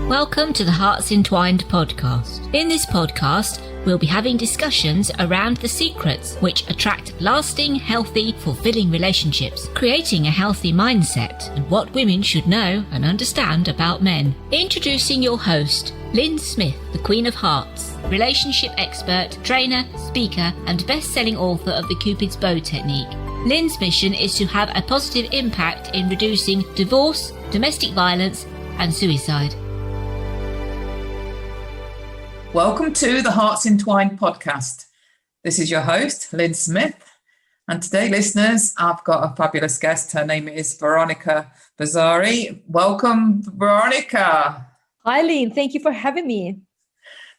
Welcome to the HEARTS Entwined podcast. In this podcast, we'll be having discussions around the secrets which attract lasting, healthy, fulfilling relationships, creating a healthy mindset, and what women should know and understand about men. Introducing your host, Lyn Smith, the Queen of Hearts, relationship expert, trainer, speaker, and best-selling author of the Cupid's Bow technique. Lyn's mission is to have a positive impact in reducing divorce, domestic violence, and suicide. Welcome to the HEARTS Entwined podcast. This is your host, Lyn Smith. And today, listeners, I've got a fabulous guest. Her name is Veronica Vazeri. Welcome, Veronica. Hi, Lyn. Thank you for having me.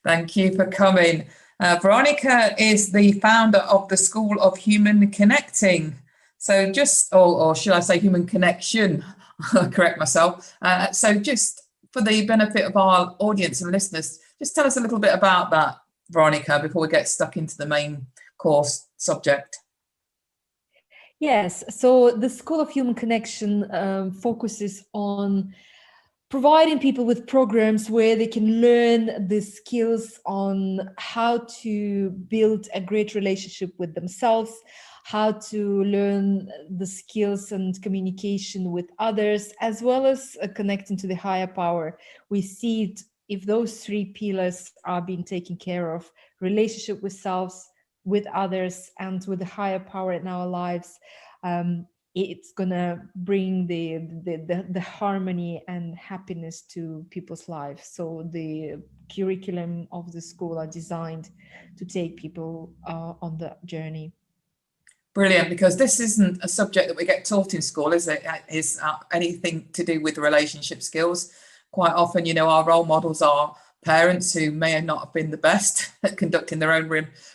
Thank you for coming. Veronica is the founder of the School of Human Connecting. So or should I say human connection? I'll correct myself. So just for the benefit of our audience and listeners, just tell us a little bit about that, Veronica, before we get stuck into the main course subject. Yes, so the School of Human Connection focuses on providing people with programs where they can learn the skills on how to build a great relationship with themselves, how to learn the skills and communication with others, as well as connecting to the higher power. We see it. If those three pillars are being taken care of, relationship with selves, with others, and with the higher power in our lives, it's gonna bring the harmony and happiness to people's lives. So the curriculum of the school are designed to take people on the journey. Brilliant, because this isn't a subject that we get taught in school, is it? Is anything to do with relationship skills. Quite often, our role models are parents who may not have been the best at conducting their own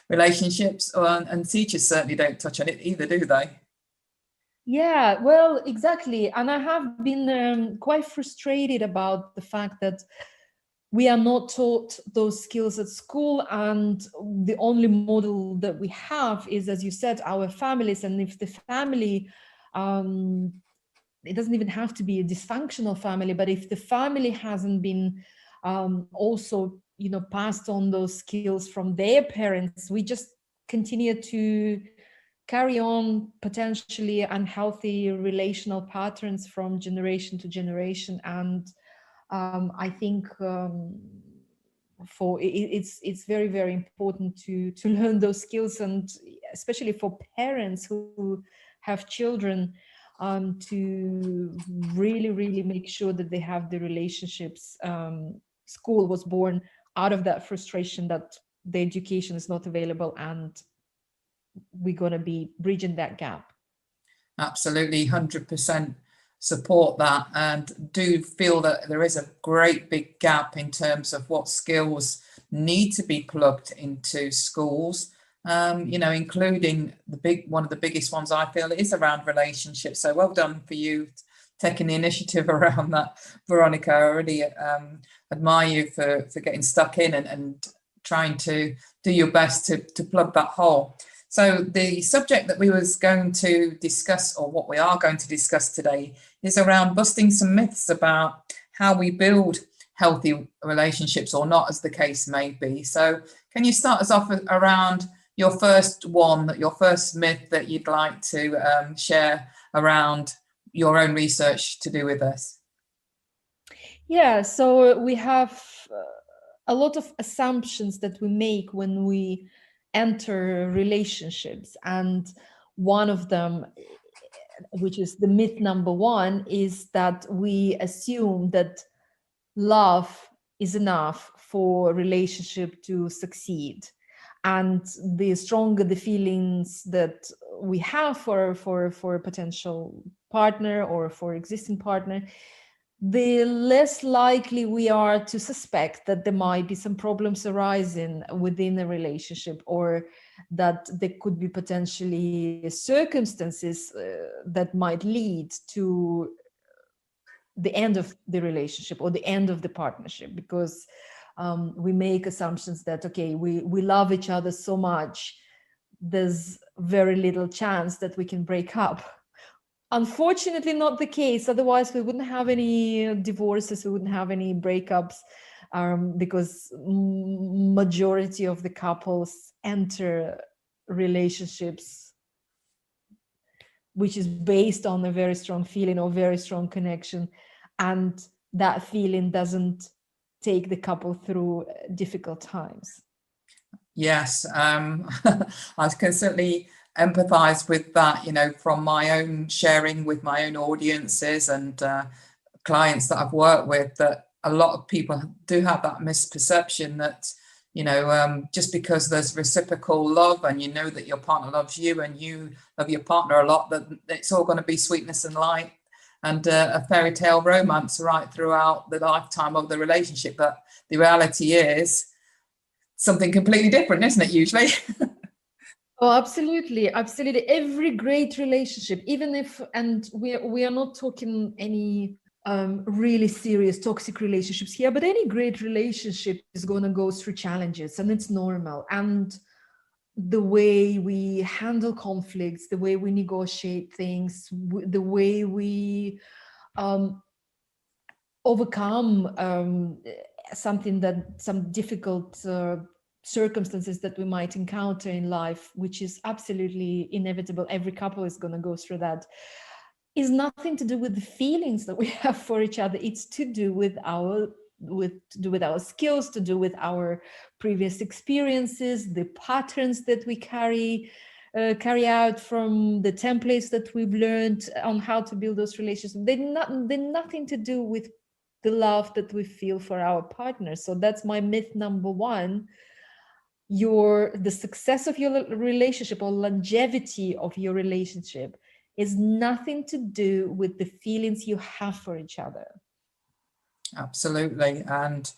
relationships, and teachers certainly don't touch on it either, do they? Yeah, well, exactly. And I have been quite frustrated about the fact that we are not taught those skills at school, and the only model that we have is, as you said, our families. And if the family it doesn't even have to be a dysfunctional family, but if the family hasn't been also, passed on those skills from their parents, we just continue to carry on potentially unhealthy relational patterns from generation to generation. And I think it's very, very important to learn those skills, and especially for parents who have children, to really, really make sure that they have the relationships. School was born out of that frustration that the education is not available, and we're going to be bridging that gap. Absolutely, 100% support that, and do feel that there is a great big gap in terms of what skills need to be plugged into schools. Including one of the biggest ones I feel is around relationships. So well done for you taking the initiative around that, Veronica. I really admire you for getting stuck in and trying to do your best to plug that hole. So the subject that we was going to discuss, or what we are going to discuss today, is around busting some myths about how we build healthy relationships, or not, as the case may be. So can you start us off around your first myth that you'd like to share around your own research to do with this? Yeah, so we have a lot of assumptions that we make when we enter relationships. And one of them, which is the myth number one, is that we assume that love is enough for a relationship to succeed. And the stronger the feelings that we have for a potential partner or for existing partner, the less likely we are to suspect that there might be some problems arising within a relationship, or that there could be potentially circumstances that might lead to the end of the relationship or the end of the partnership, because we make assumptions that, okay, we love each other so much, there's very little chance that we can break up. Unfortunately, not the case. Otherwise, we wouldn't have any divorces, we wouldn't have any breakups, because majority of the couples enter relationships which is based on a very strong feeling or very strong connection, and that feeling doesn't take the couple through difficult times. Yes, I can certainly empathize with that, from my own sharing with my own audiences and clients that I've worked with, that a lot of people do have that misperception that, just because there's reciprocal love and that your partner loves you and you love your partner a lot, that it's all going to be sweetness and light and a fairy tale romance right throughout the lifetime of the relationship. But the reality is something completely different, isn't it, usually? Oh, absolutely. Absolutely. Every great relationship, even if, and we are not talking any really serious toxic relationships here, but any great relationship is going to go through challenges, and it's normal. And the way we handle conflicts, the way we negotiate things, the way we overcome some difficult circumstances that we might encounter in life, which is absolutely inevitable. Every couple is going to go through that. Is nothing to do with the feelings that we have for each other. It's to do with our skills, to do with our previous experiences, the patterns that we carry out from the templates that we've learned on how to build those relationships. They're nothing to do with the love that we feel for our partners. So that's my myth number one. The success of your relationship or longevity of your relationship is nothing to do with the feelings you have for each other. Absolutely. And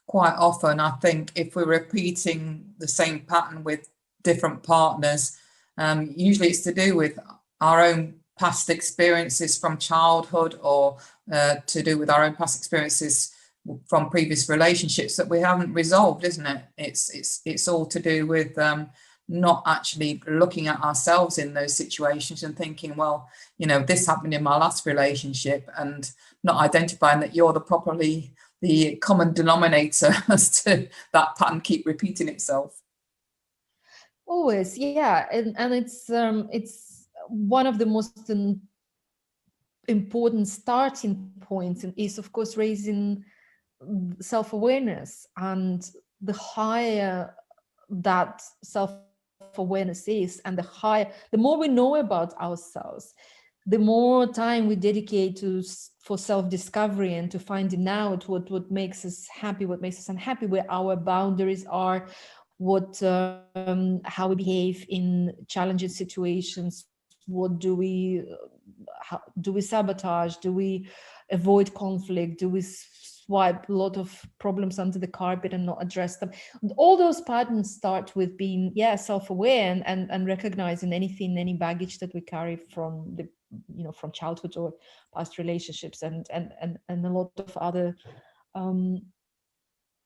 quite often, I think if we're repeating the same pattern with different partners, usually it's to do with our own past experiences from childhood, or to do with our own past experiences from previous relationships that we haven't resolved, isn't it? It's all to do with not actually looking at ourselves in those situations and thinking, well, this happened in my last relationship, and not identifying that you're the common denominator as to that pattern keep repeating itself. Always, yeah, and it's one of the most important starting points, and is of course raising self-awareness. And the higher that self-awareness is, and the more we know about ourselves, the more time we dedicate for self-discovery and to finding out what makes us happy, what makes us unhappy, where our boundaries are, how we behave in challenging situations, what do we sabotage, do we avoid conflict, do we swipe a lot of problems under the carpet and not address them. All those patterns start with being self-aware and recognizing any baggage that we carry from from childhood or past relationships, and a lot of other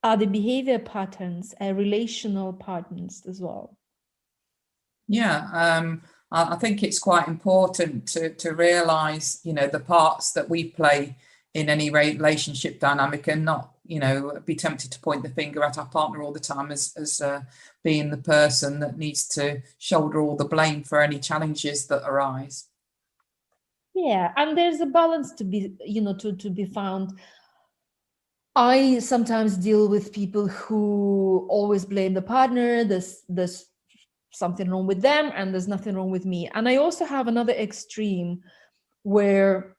behavior patterns, relational patterns as well. Yeah, I think it's quite important to realize, the parts that we play in any relationship dynamic, and not, be tempted to point the finger at our partner all the time as being the person that needs to shoulder all the blame for any challenges that arise. Yeah, and there's a balance to be, to be found. I sometimes deal with people who always blame the partner. There's something wrong with them, and there's nothing wrong with me. And I also have another extreme where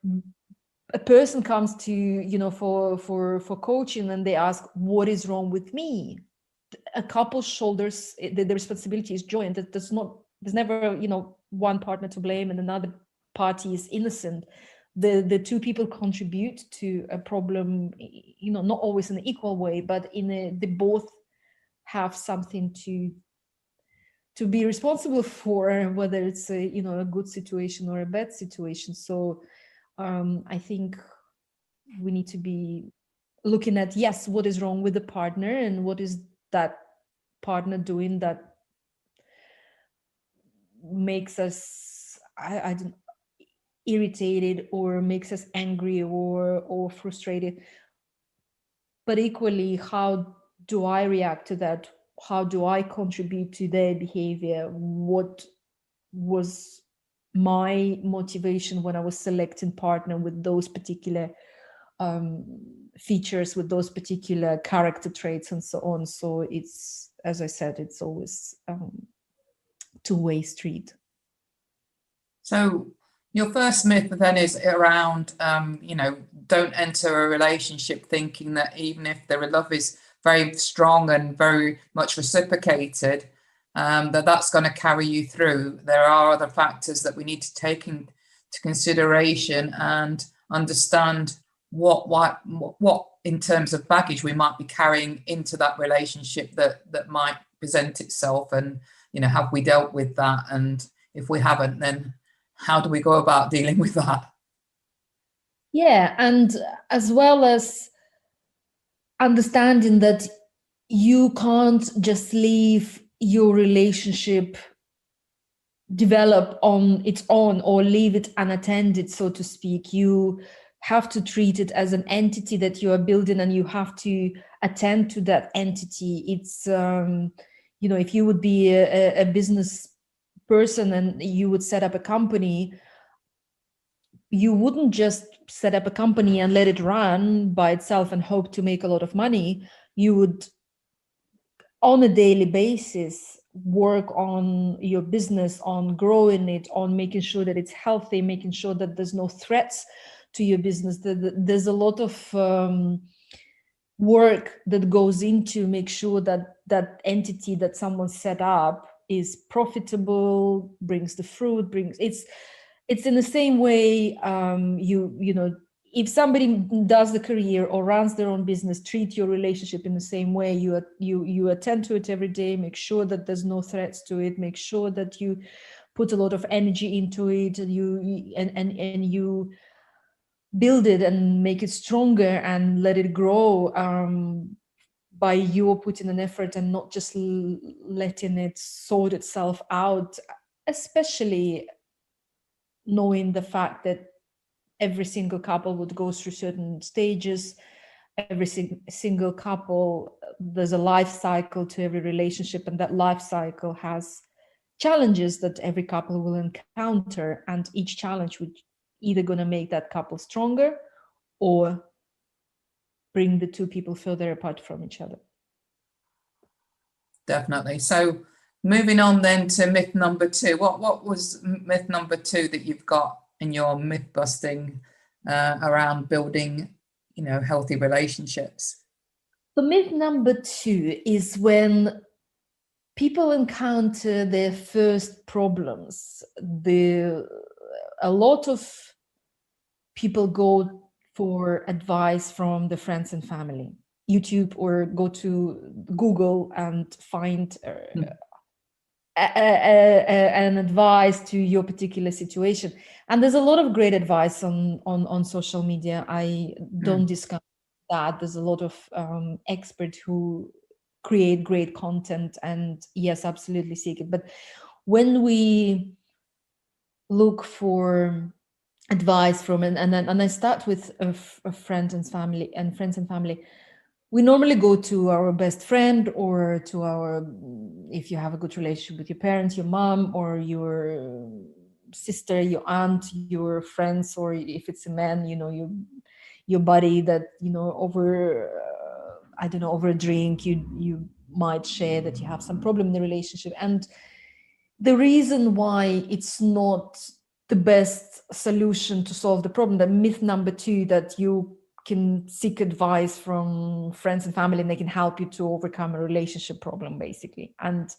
a person comes to for coaching, and they ask, what is wrong with me? A couple shoulders the responsibility is joint. There's never one partner to blame and another party is innocent. The two people contribute to a problem, not always in an equal way, but they both have something to be responsible for, whether it's a good situation or a bad situation. So I think we need to be looking at, yes, what is wrong with the partner, and what is that partner doing that makes us irritated or makes us angry or frustrated. But equally, how do I react to that? How do I contribute to their behavior? What was my motivation when I was selecting partner with those particular features, with those particular character traits and so on? So it's, as I said, it's always two-way street. So your first myth then is around, don't enter a relationship thinking that even if their love is very strong and very much reciprocated, that's going to carry you through. There are other factors that we need to take into consideration and understand what in terms of baggage we might be carrying into that relationship that might present itself, and have we dealt with that, and if we haven't, then how do we go about dealing with that? Yeah, and as well as understanding that you can't just leave your relationship develop on its own or leave it unattended, so to speak. You have to treat it as an entity that you are building, and you have to attend to that entity. It's if you would be a business person and you would set up a company, you wouldn't just set up a company and let it run by itself and hope to make a lot of money. You would, on a daily basis, work on your business, on growing it, on making sure that it's healthy, making sure that there's no threats to your business. There's a lot of work that goes into make sure that that entity that someone set up is profitable, brings the fruit, it's in the same way. If somebody does the career or runs their own business, treat your relationship in the same way. You attend to it every day, make sure that there's no threats to it, make sure that you put a lot of energy into it, and you build it and make it stronger and let it grow by you putting an effort and not just letting it sort itself out, especially knowing the fact that every single couple would go through certain stages. Every single couple, there's a life cycle to every relationship, and that life cycle has challenges that every couple will encounter, and each challenge would either going to make that couple stronger or bring the two people further apart from each other. Definitely. So moving on then to myth number 2. What was myth number 2 that you've got in your myth busting around building, healthy relationships? The myth number 2 is when people encounter their first problems. A lot of people go for advice from the friends and family, YouTube, or go to Google and find an advice to your particular situation. And there's a lot of great advice on social media. I don't discount that. There's a lot of experts who create great content, and yes, absolutely seek it. But when we look for advice from, and I start with friends and family, we normally go to our best friend, or to if you have a good relationship with your parents, your mom or your sister, your aunt, your friends, or if it's a man, your buddy that over over a drink you might share that you have some problem in the relationship. And the reason why it's not the best solution to solve the problem, the myth number 2, that you can seek advice from friends and family and they can help you to overcome a relationship problem, basically. And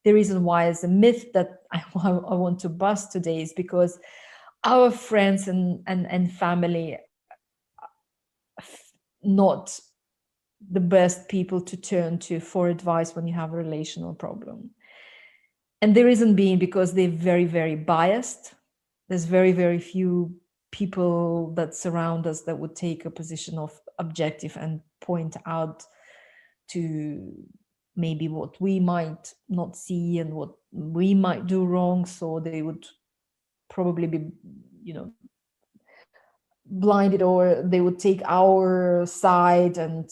the reason why is a myth that I want to bust today is because our friends and family are not the best people to turn to for advice when you have a relational problem. And the reason being because they're very, very biased. There's very, very few people that surround us that would take a position of objective and point out to maybe what we might not see and what we might do wrong. So they would probably be, blinded, or they would take our side and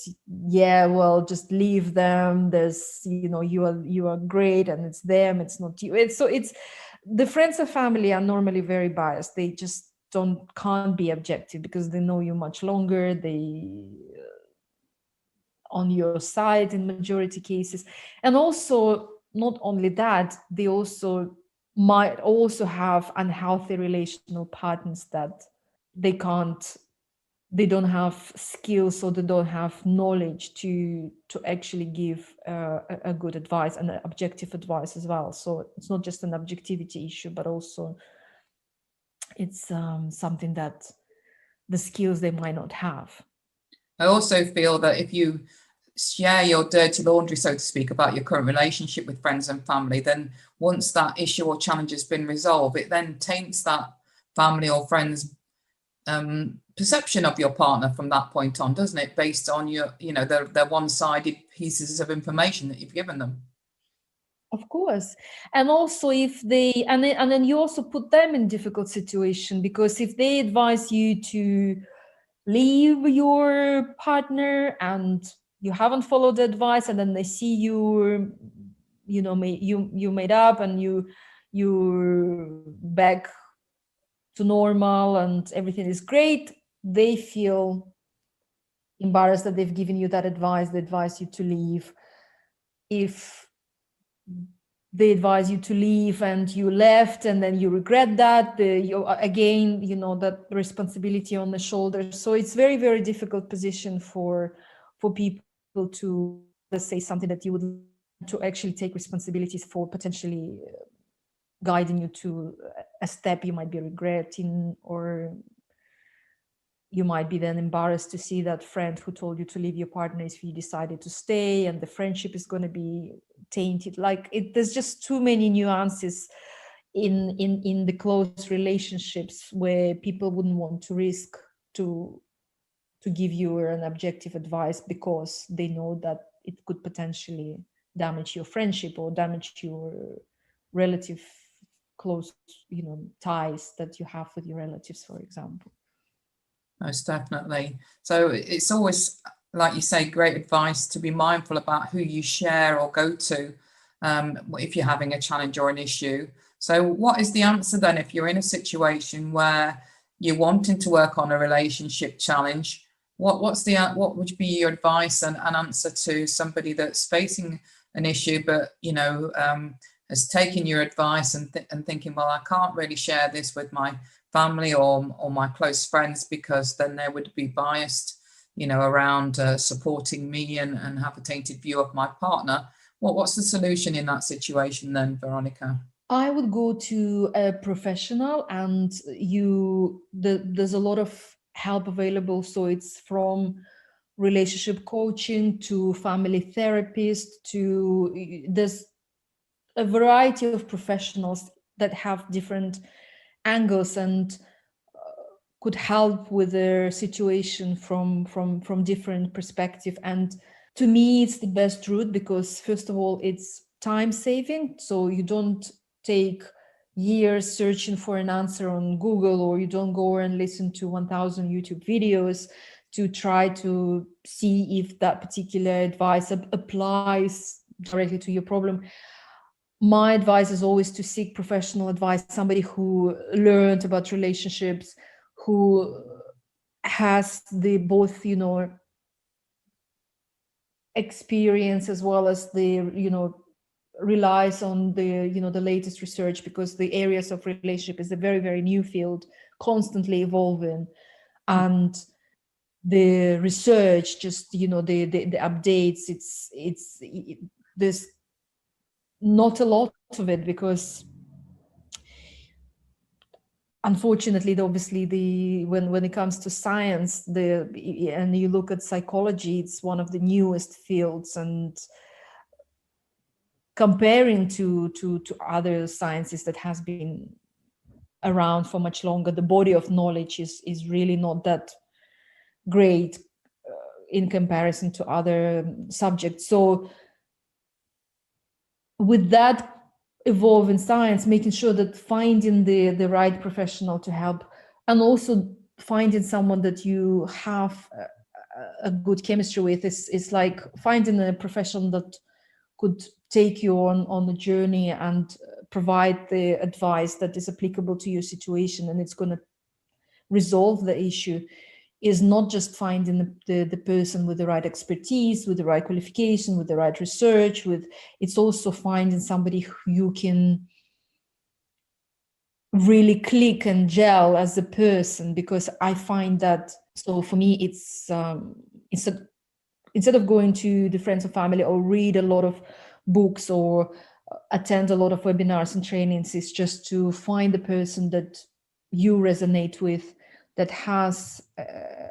just leave them. There's, you are great and it's them, it's not you. It's the friends and family are normally very biased. They just can't be objective because they know you much longer. They on your side in majority cases. And also, not only that, they also might also have unhealthy relational patterns that they don't have skills, or they don't have knowledge to actually give a good advice and objective advice as well. So it's not just an objectivity issue, but also it's something that the skills they might not have. I also feel that if you share your dirty laundry, so to speak, about your current relationship with friends and family, then once that issue or challenge has been resolved, it then taints that family or friends perception of your partner from that point on, doesn't it, based on your their one-sided pieces of information that you've given them. Of course. And also if they and then you also put them in difficult situation, because if they advise you to leave your partner and you haven't followed the advice, and then they see you made up and you're back to normal and everything is great, they feel embarrassed that they've given you that advice. They advise you to leave. If they advise you to leave and you left and then you regret that, that responsibility on the shoulders. So it's very, very difficult position for people to, let's say, something that you would to actually take responsibilities for, potentially guiding you to a step you might be regretting, or you might be then embarrassed to see that friend who told you to leave your partner if you decided to stay, and the friendship is going to be tainted. There's just too many nuances in the close relationships where people wouldn't want to risk to give you an objective advice, because they know that it could potentially damage your friendship or damage your relative close ties that you have with your relatives, for example. Most definitely. So it's always, like you say, great advice to be mindful about who you share or go to if you're having a challenge or an issue. So what is the answer then if you're in a situation where you're wanting to work on a relationship challenge? What would be your advice and answer to somebody that's facing an issue, but has taken your advice and thinking, well, I can't really share this with my family or my close friends, because then they would be biased, around supporting me and have a tainted view of my partner. What's the solution in that situation then, Veronica? I would go to a professional, and there's a lot of help available. So it's from relationship coaching to family therapist to there's a variety of professionals that have different angles and could help with their situation from different perspective. And to me, it's the best route, because first of all, it's time saving. So you don't take years searching for an answer on Google, or you don't go and listen to 1,000 YouTube videos to try to see if that particular advice applies directly to your problem. My advice is always to seek professional advice, somebody who learned about relationships, who has the both, experience as well as the, relies on the, the latest research, because the areas of relationship is a very, very new field, constantly evolving. And the research, just, the updates, there's not a lot of it, because unfortunately, obviously, when it comes to science, and you look at psychology, it's one of the newest fields, and comparing to other sciences that has been around for much longer, the body of knowledge is really not that great in comparison to other subjects. So with that evolving science, making sure that finding the right professional to help, and also finding someone that you have a good chemistry with is like finding a professional that could take you on a journey and provide the advice that is applicable to your situation, and it's going to resolve the issue. Is not just finding the person with the right expertise, with the right qualification, with the right research, it's also finding somebody who you can really click and gel as a person. Because I find that, so for me, it's instead of going to the friends and family or read a lot of books or attend a lot of webinars and trainings, is just to find the person that you resonate with, that has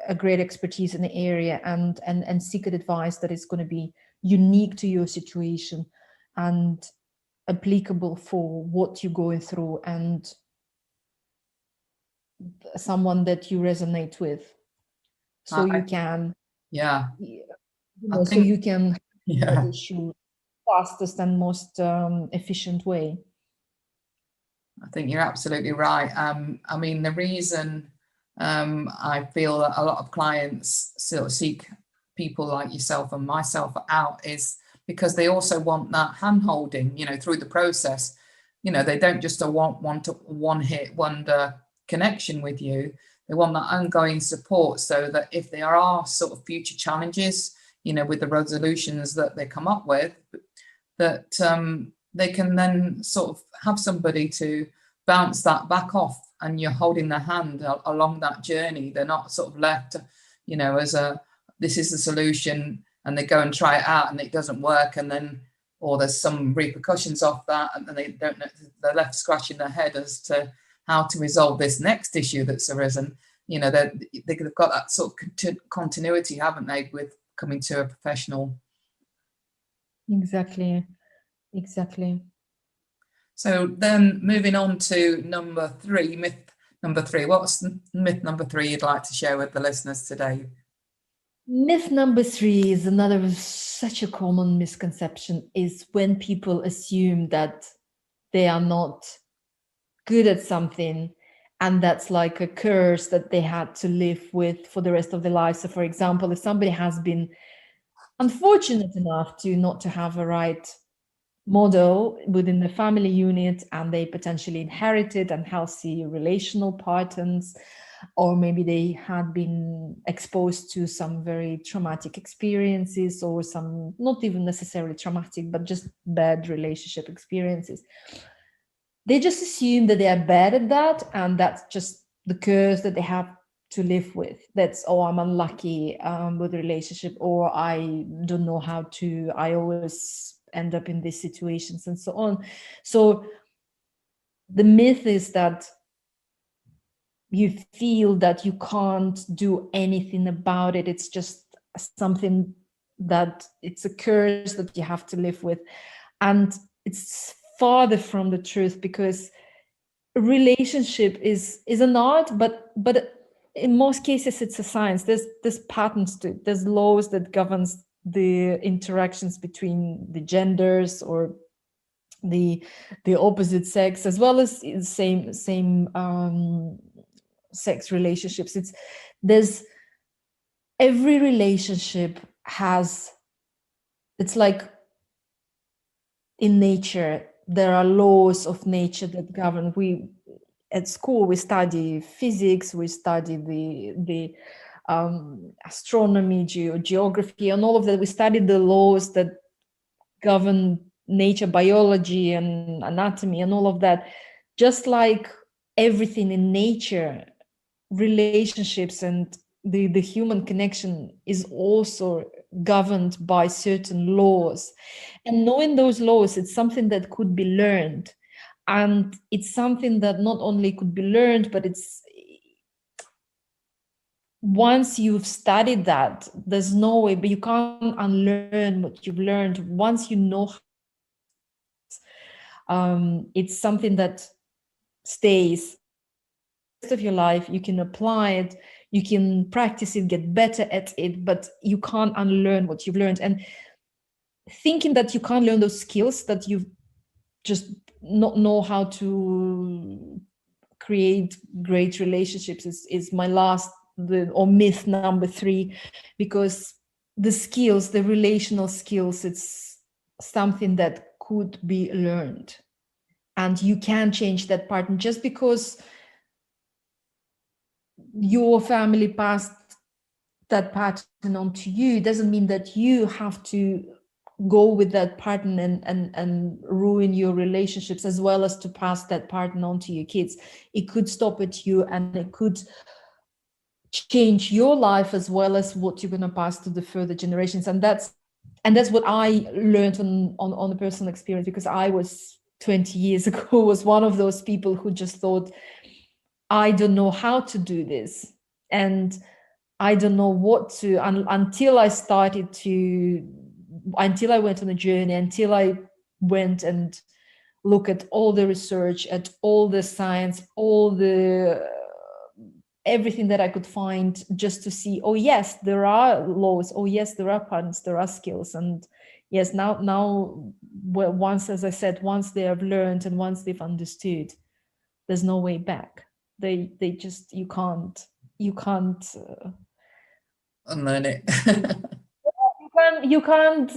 a great expertise in the area, and seek advice that is going to be unique to your situation and applicable for what you're going through, and someone that you resonate with, so you can I so think you can the issue fastest and most efficient way. I think you're absolutely right. I mean, the reason I feel that a lot of clients sort of seek people like yourself and myself out is because they also want that hand-holding, you know, through the process. You know, they don't just want a one-hit wonder connection with you. They want that ongoing support, so that if there are sort of future challenges, you know, with the resolutions that they come up with, that they can then sort of have somebody to bounce that back off, and you're holding their hand along that journey. They're not sort of left, you know, as this is the solution, and they go and try it out and it doesn't work, and then, or there's some repercussions of that, and then they don't know, they're left scratching their head as to how to resolve this next issue that's arisen. You know, they've got that sort of continuity, haven't they, with coming to a professional. Exactly. So then moving on to myth number three. What's myth number 3 you'd like to share with the listeners today? Myth number 3 is another such a common misconception, is when people assume that they are not good at something, and that's like a curse that they had to live with for the rest of their life. So for example, if somebody has been unfortunate enough to not to have a right model within the family unit, and they potentially inherited unhealthy relational patterns, or maybe they had been exposed to some very traumatic experiences, or some not even necessarily traumatic, but just bad relationship experiences, they just assume that they are bad at that, and that's just the curse that they have to live with. That's, oh, I'm unlucky with relationship, or I don't know how to, I always end up in these situations, and so on. So the myth is that you feel that you can't do anything about it. It's just something that it's a curse that you have to live with. And it's farther from the truth, because a relationship is an art, but in most cases it's a science. There's patterns to it. There's laws that governs the interactions between the genders, or the opposite sex, as well as same sex relationships. There's every relationship has, it's like in nature, there are laws of nature that govern. We at school, we study physics, we study the astronomy, geography, and all of that. We study the laws that govern nature, biology and anatomy and all of that. Just like everything in nature, relationships and the human connection is also governed by certain laws. And knowing those laws, it's something that could be learned. And it's something that not only could be learned, but it's, once you've studied that, there's no way, but you can't unlearn what you've learned. Once you know, it's something that stays the rest of your life. You can apply it, you can practice it, get better at it, but you can't unlearn what you've learned. And thinking that you can't learn those skills that you just not know how to create great relationships is my or myth number 3, because the relational skills, it's something that could be learned, and you can change that partner. Just because your family passed that pattern on to you doesn't mean that you have to go with that partner and ruin your relationships, as well as to pass that partner on to your kids. It could stop at you, and it could change your life as well as what you're going to pass to the further generations. And that's what I learned on a personal experience, because I was 20 years ago was one of those people who just thought, I don't know how to do this, and I don't know what to, until I went on a journey, until I went and look at all the research, at all the science, all the everything that I could find, just to see, oh yes, there are laws, oh yes, there are patterns, there are skills. And yes, now well, once, as I said, once they have learned and once they've understood, there's no way back. They just, you can't unlearn it. you can't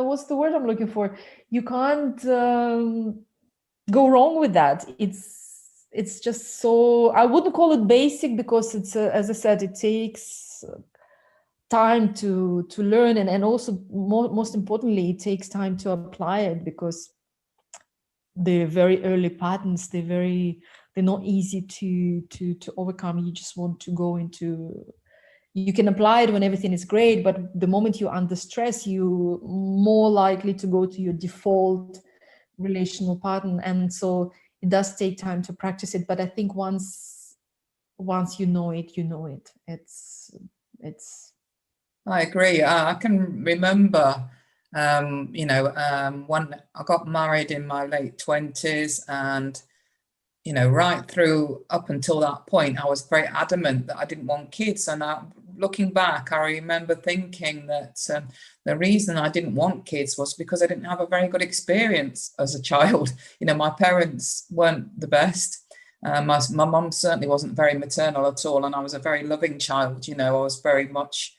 what's the word I'm looking for? You can't go wrong with that. It's just so, I wouldn't call it basic, because it's as I said, it takes time to learn, and also most importantly, it takes time to apply it, because they're very early patterns. They're not easy to overcome. You just want to go into, you can apply it when everything is great, but the moment you're under stress, you're more likely to go to your default relational pattern. And so it does take time to practice it. But I think once you know it, It's I agree. I can remember, when I got married in my late 20s, and right through up until that point, I was very adamant that I didn't want kids. And looking back, I remember thinking that the reason I didn't want kids was because I didn't have a very good experience as a child. My parents weren't the best. My mum certainly wasn't very maternal at all, and I was a very loving child. I was very much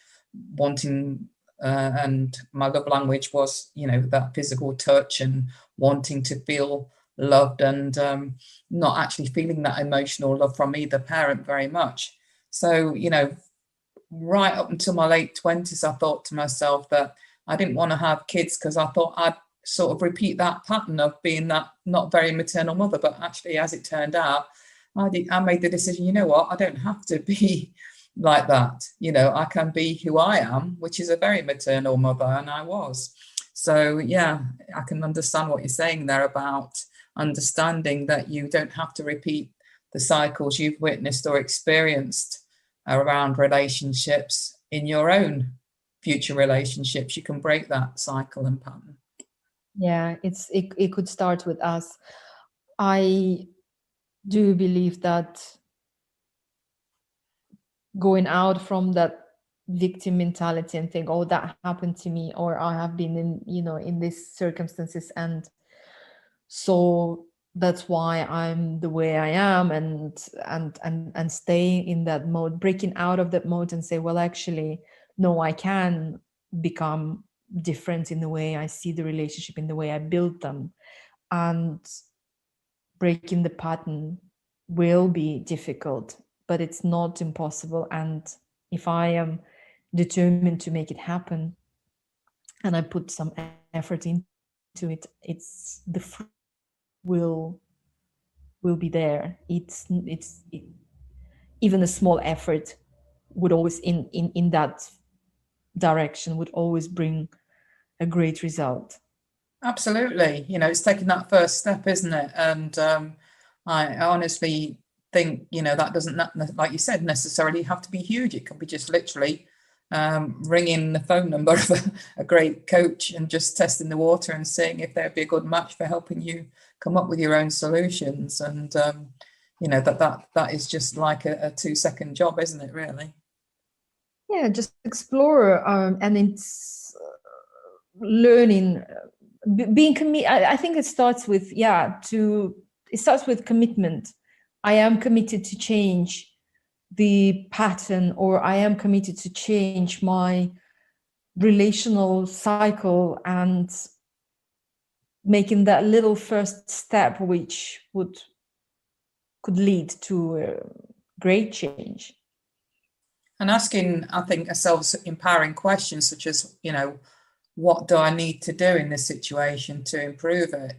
wanting, and my love language was, that physical touch and wanting to feel loved, and not actually feeling that emotional love from either parent very much. So, right up until my late 20s, I thought to myself that I didn't want to have kids, because I thought I'd sort of repeat that pattern of being that not very maternal mother. But actually, as it turned out, I made the decision, you know what, I don't have to be like that. I can be who I am, which is a very maternal mother, and I was. So yeah, I can understand what you're saying there about understanding that you don't have to repeat the cycles you've witnessed or experienced around relationships in your own future relationships. You can break that cycle and pattern. Yeah, it could start with us. I do believe that going out from that victim mentality and think, oh, that happened to me, or I have been in these circumstances, and so that's why I'm the way I am, and staying in that mode, breaking out of that mode and say, well, actually, no, I can become different in the way I see the relationship, in the way I build them. And breaking the pattern will be difficult, but it's not impossible. And if I am determined to make it happen, and I put some effort into it, it's the fruit will be there. Even a small effort would always in that direction would always bring a great result. Absolutely. It's taking that first step, isn't it? And I honestly think, that doesn't, like you said, necessarily have to be huge. It can be just literally ringing the phone number of a great coach and just testing the water and seeing if they'd be a good match for helping you come up with your own solutions. And that is just like a 2-second job, isn't it, really? Yeah, just explore, and it's learning, being committed. I think it starts with commitment. I am committed to change the pattern, or I am committed to change my relational cycle, and making that little first step, which could lead to great change. And asking, I think, ourselves empowering questions such as, what do I need to do in this situation to improve it?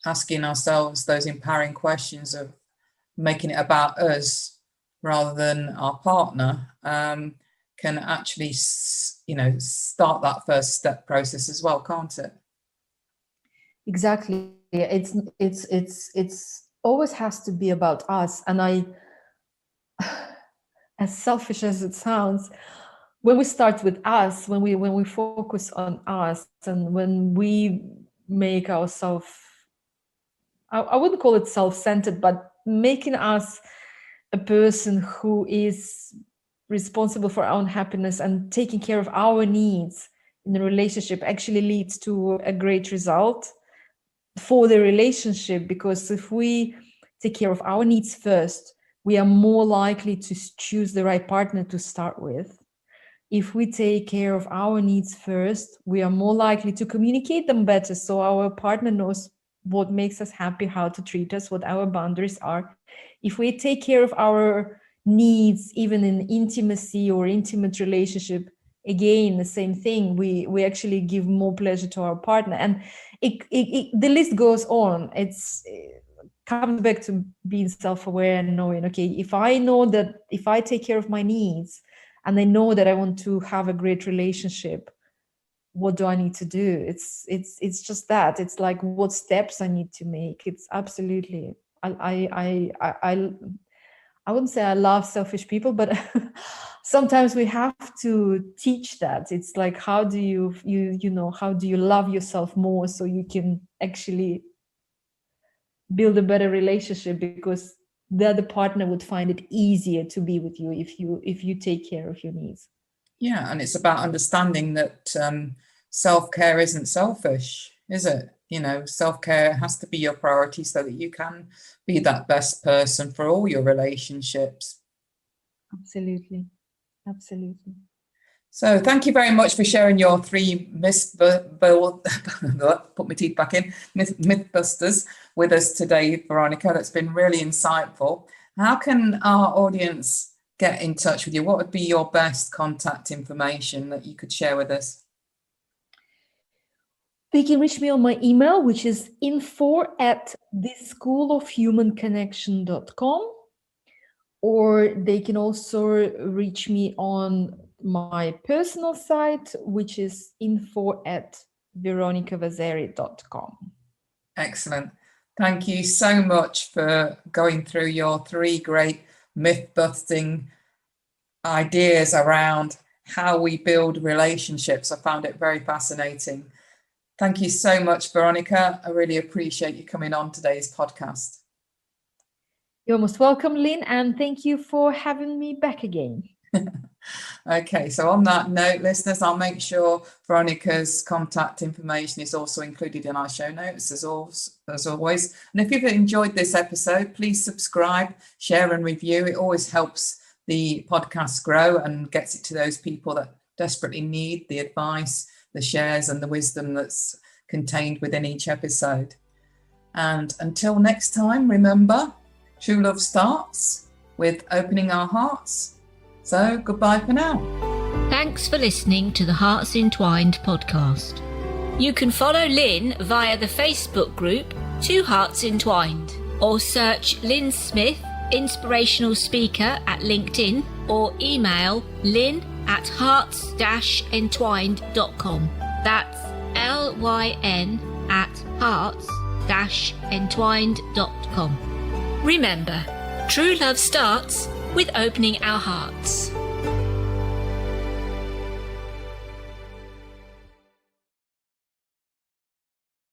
Asking ourselves those empowering questions of making it about us rather than our partner can actually, start that first step process as well, can't it? Exactly. It's always has to be about us. And I, as selfish as it sounds, when we start with us, when we focus on us, and when we make ourselves, I wouldn't call it self-centered, but making us a person who is responsible for our own happiness and taking care of our needs in the relationship actually leads to a great result for the relationship. Because if we take care of our needs first, we are more likely to choose the right partner to start with. If we take care of our needs first, we are more likely to communicate them better, so our partner knows what makes us happy, how to treat us, what our boundaries are. If we take care of our needs, even in intimacy or intimate relationship, again, the same thing, we actually give more pleasure to our partner. And the list goes on. It comes back to being self-aware and knowing, okay, if I know that if I take care of my needs and I know that I want to have a great relationship, what do I need to do? It's just that. It's like what steps I need to make. It's absolutely. I wouldn't say I love selfish people, but sometimes we have to teach that. It's like, how do you how do you love yourself more so you can actually build a better relationship, because the other partner would find it easier to be with you if you take care of your needs. Yeah, and it's about understanding that self-care isn't selfish, is it? Self-care has to be your priority so that you can be that best person for all your relationships. Absolutely. Absolutely. So thank you very much for sharing your 3 put my teeth back in, Mythbusters with us today, Veronica. That's been really insightful. How can our audience get in touch with you? What would be your best contact information that you could share with us? They can reach me on my email, which is info@theschoolofhumanconnection.com, or they can also reach me on my personal site, which is info@veronicavazeri.com. Excellent. Thank you so much for going through your 3 great myth-busting ideas around how we build relationships. I found it very fascinating. Thank you so much, Veronica. I really appreciate you coming on today's podcast. You're most welcome, Lyn, and thank you for having me back again. Okay, so on that note, listeners, I'll make sure Veronica's contact information is also included in our show notes as always. And if you've enjoyed this episode, please subscribe, share and review. It always helps the podcast grow and gets it to those people that desperately need the advice, the shares and the wisdom that's contained within each episode. And until next time, remember, true love starts with opening our hearts. So goodbye for now. Thanks for listening to the Hearts Entwined podcast. You can follow Lyn via the Facebook group 2 Hearts Entwined, or search Lyn Smith, inspirational speaker, at LinkedIn, or email lyn@hearts-entwined.com. That's LYN@hearts-entwined.com. Remember, true love starts with opening our hearts.